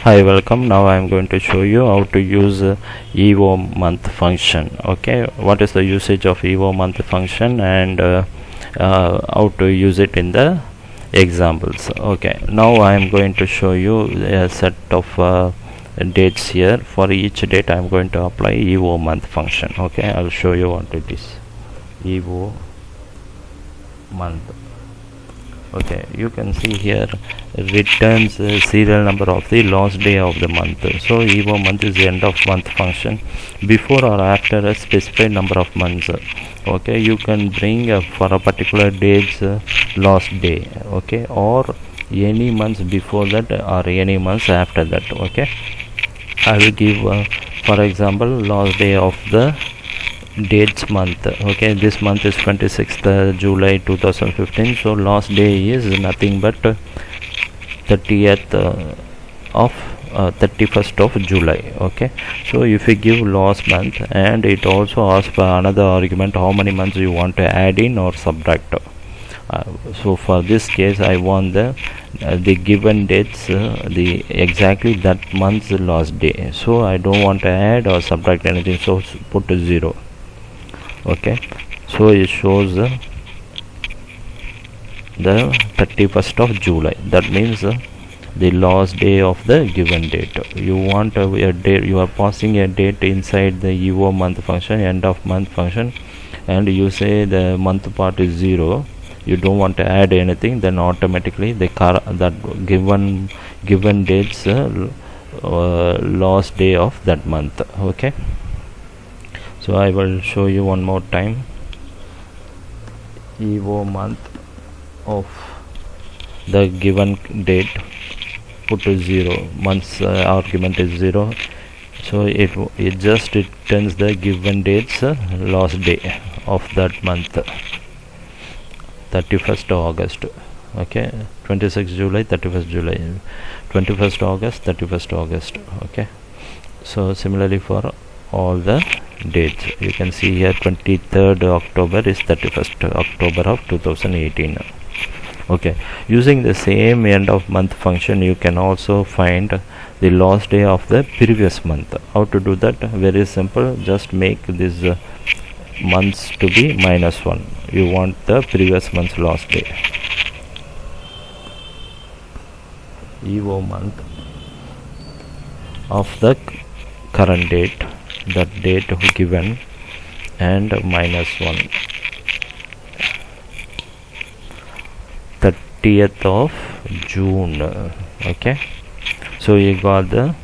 Hi, welcome. Now I am going to show you how to use EOMONTH function. Okay, what is the usage of EOMONTH function and how to use it in the examples. Okay, now I am going to show you a set of dates here. For each date I am going to apply EOMONTH function. Okay, I will show you what it is. EOMONTH. Okay, you can see here returns serial number of the last day of the month. So EOMONTH is the end of month function before or after a specified number of months. Okay, you can bring for a particular date's last day, okay, or any months before that or any months after that. Okay, I will give for example last day of the dates month. Okay, this month is 26th July 2015, so last day is nothing but 30th of 31st of July. Okay, so if you give last month, and it also asks for another argument how many months you want to add in or subtract. So for this case I want the given dates the exactly that month's last day, so I don't want to add or subtract anything, so put 0. Okay, so it shows the 31st of July. That means the last day of the given date. You want a date, you are passing a date inside the EOMONTH function, end of month function, and you say the month part is 0, you don't want to add anything, then automatically the that given dates last day of that month. Okay, so I will show you one more time. EOMONTH of the given date, put to 0, month's argument is 0, so it just returns the given date's last day of that month, 31st August. Okay, 26th July, 31st July, 21st August, 31st August. Okay, so similarly for all the dates, you can see here 23rd October is 31st October of 2018. Okay, using the same end of month function you can also find the last day of the previous month. How to do that? Very simple, just make this months to be -1. You want the previous month's last day. EOMONTH of the current date, that date given, and -1, 30th of June. Okay, so you got the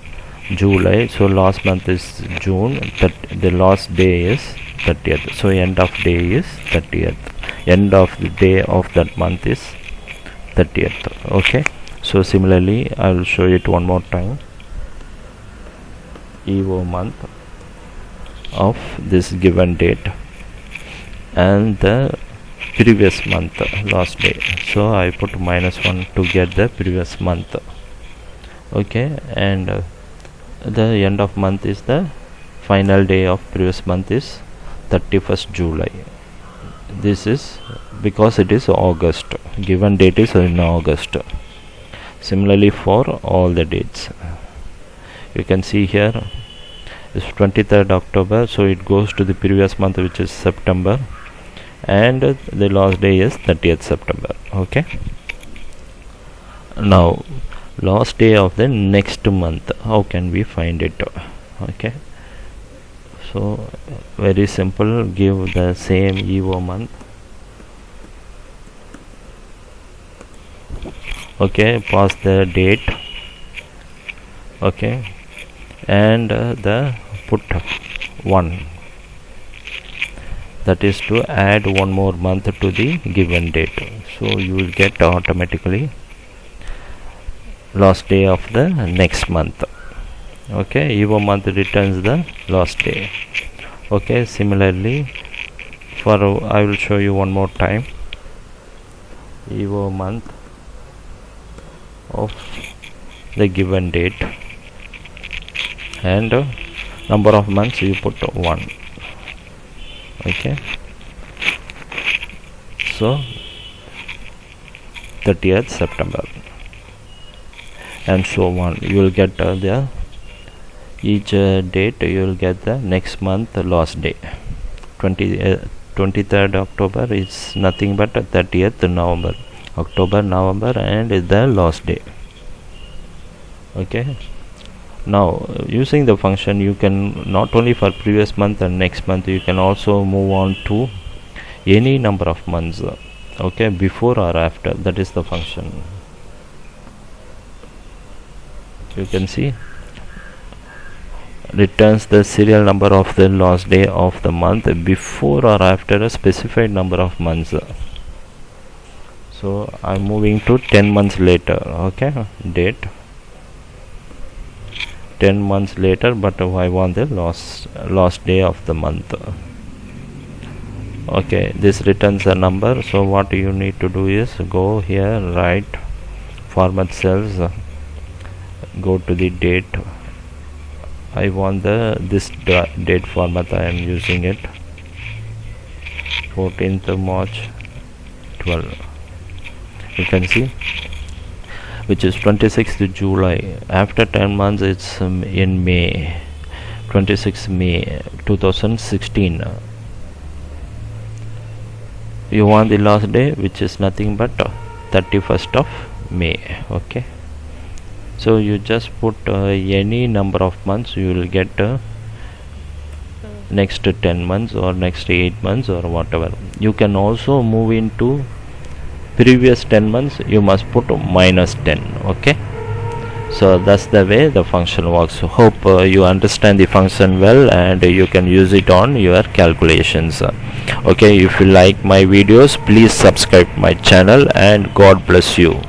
July, so last month is June, that the last day is 30th, so end of day is 30th, end of the day of that month is 30th. Okay, so similarly I will show it one more time. EOMONTH of this given date and the previous month last day, so I put -1 to get the previous month. Okay, and the end of month is the final day of previous month is 31st July. This is because it is August, given date is in August. Similarly for all the dates, you can see here is 23rd October, so it goes to the previous month which is September, and the last day is 30th September. Okay, now last day of the next month, how can we find it? Okay, so very simple, give the same EOMONTH. Okay, pass the date. Okay, and the put 1, that is to add one more month to the given date, so you will get automatically last day of the next month. Okay, EOMONTH returns the last day. Okay, similarly for I will show you one more time. EOMONTH of the given date and number of months, you put 1. Okay, so 30th September. and so on. You will get the each date you will get the next month last day. 23rd October is nothing but 30th November. October, November, and is the last day. Okay, now using the function you can not only for previous month and next month, you can also move on to any number of months, okay, before or after. That is the function. You can see returns the serial number of the last day of the month before or after a specified number of months. So I'm moving to 10 months later. Okay, date 10 months later, but I want the last day of the month. Okay, this returns a number. So what you need to do is go here, write format cells, go to the date. I want this date format. I am using it 14th of March 12. You can see, which is 26th July. After 10 months it's in May, 26th May 2016. You want the last day, which is nothing but 31st of May. Okay, so you just put any number of months, you will get next 10 months or next 8 months or whatever. You can also move into previous 10 months, you must put minus 10. Okay, so that's the way the function works. Hope you understand the function well and you can use it on your calculations. Okay, if you like my videos, please subscribe my channel, and God bless you.